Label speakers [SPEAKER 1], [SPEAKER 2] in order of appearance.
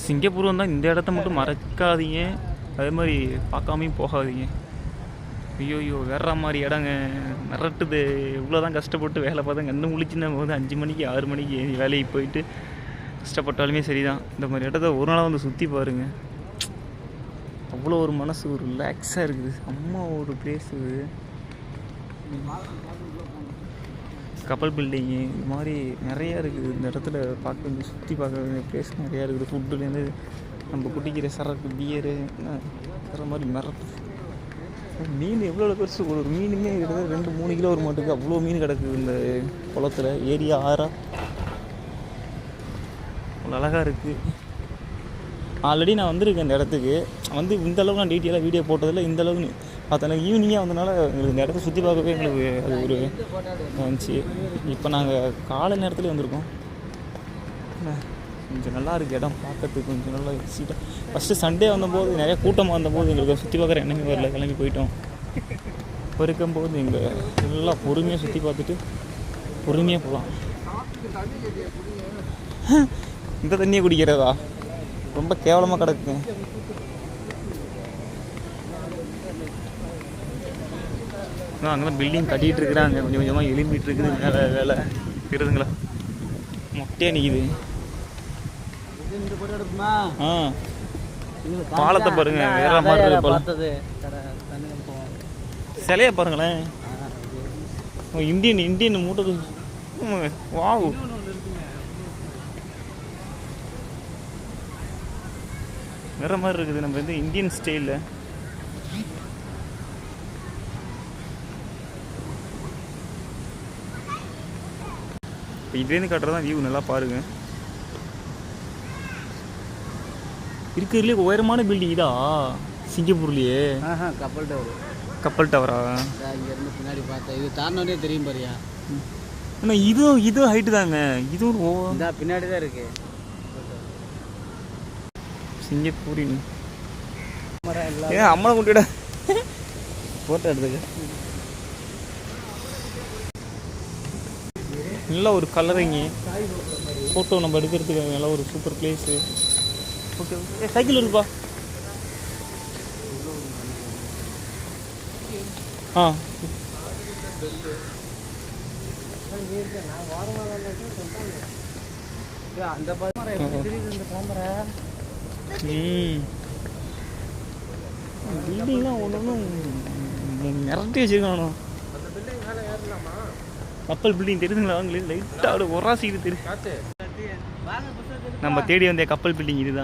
[SPEAKER 1] Singapore வந்தால் இந்த இடத்த மட்டும் மறக்காதீங்க, அதே மாதிரி பார்க்காமையும் போகாதீங்க. ஐயோ வேற மாதிரி இடங்க, மிரட்டுது. இவ்வளோதான் கஷ்டப்பட்டு வேலை பார்த்தா கண்ணு முழிச்சுன்னா போது 5 மணிக்கு 6 மணிக்கு வேலைக்கு போயிட்டு கஷ்டப்பட்டாலுமே சரிதான். இந்த மாதிரி இடத்த ஒரு நாளாக வந்து சுற்றி பாருங்கள். அவ்வளோ ஒரு மனசு ஒரு ரிலாக்ஸாக இருக்குது. அம்மா ஒரு பிளேஸு, கப்பல் பில்டிங்கு இது மாதிரி நிறையா இருக்குது. இந்த இடத்துல பார்க்க வேண்டிய சுற்றி பார்க்க வேண்டிய பிளேஸ் நிறையா இருக்குது. ஃபுட்டுலேருந்து நம்ம குடிக்கிற சரக்கு பியரு வேறு மாதிரி மிரட்டு. மீன் எவ்வளோ பெருசு, ஒரு மீனுமே கிட்டத்தட்ட 2-3 கிலோ ஒரு மாட்டுக்கு அவ்வளோ மீன் கிடக்குது இந்த குளத்தில். ஏரியா ஆறா அவ்வளோ அழகாக இருக்குது. ஆல்ரெடி நான் வந்திருக்கேன் இந்த இடத்துக்கு. வந்து இந்தளவுக்கு நான் டீட்டெயிலாக வீடியோ போட்டதில்லை. இந்தளவுக்கு பார்த்தா ஈவினிங்காக வந்ததுனால எங்களுக்கு இந்த இடத்த சுற்றி பார்க்கவே எங்களுக்கு அது ஒரு வந்துச்சு. இப்போ நாங்கள் காலை நேரத்துலேயே வந்திருக்கோம். கொஞ்சம் நல்லா இருக்குது இடம் பார்க்கறதுக்கு, கொஞ்சம் நல்லா சீட்டாக. ஃபஸ்ட்டு சண்டே வந்தபோது நிறையா கூட்டமாக வந்தபோது எங்களுக்கு சுற்றி பார்க்குற எண்ணமே வரல, கிளம்பி போயிட்டோம். இப்போ இருக்கும்போது எங்கள் எல்லாம் பொறுமையாக சுற்றி பார்த்துட்டு பொறுமையாக போகலாம். இந்த தண்ணியை குடிக்கிறதா ரொம்ப கேவலமாக கிடக்குங்க. அங்கே தான் பில்டிங் கட்டிகிட்டு இருக்கிறாங்க, கொஞ்சம் கொஞ்சமாக எழும்பிட்டு இருக்குது. வேலை வேலை இருக்குதுங்களா, மொட்டையாக நிற்கிது. பாலத்தை பாருங்க, வேற மாதிரி இருக்கு பாலம். சிலைய பாருங்களேன், இந்தியன் மூட்டை. வாவ், வேற மாதிரி இருக்குது. நம்ம வந்து இந்தியன் ஸ்டைலில் இப்போ இதுலேருந்து காட்டுறதான் வியூ. நல்லா பாருங்க. இருக்கிறதுலே உயரமான பில்டிங் இதா சிங்கப்பூர்லேயே?
[SPEAKER 2] கப்பல் டவர்.
[SPEAKER 1] கப்பல் டவரா?
[SPEAKER 2] இங்கேருந்து பின்னாடி பார்த்தா இது தாண்டினே தெரியும் பாரியா.
[SPEAKER 1] ஆனால் இதுவும் ஹைட்டு தாங்க. இதுவும்
[SPEAKER 2] பின்னாடி தான் இருக்கு
[SPEAKER 1] சிங்கப்பூரின். ஏன் அம்மனை கொண்டுட போட்டோ எடுத்துக்க. நல்லா ஒரு கலரிங்க ஃபோட்டோ நம்ம எடுக்கிறதுக்கு நல்லா ஒரு சூப்பர் பிளேஸு. ஓகே சைக்கிள் இருக்குப்பா. பில்டிங்லாம் ஒன்றும் மிரட்டி வச்சுருக்கானோ. கப்பல் பில்டிங் தெரியுதுங்களா? அவங்களே லைட்டாக ஒரு ஒராசிக்கு தெரியும். நம்ம தேடி வந்த கப்பல் பில்டிங் இதுதான்.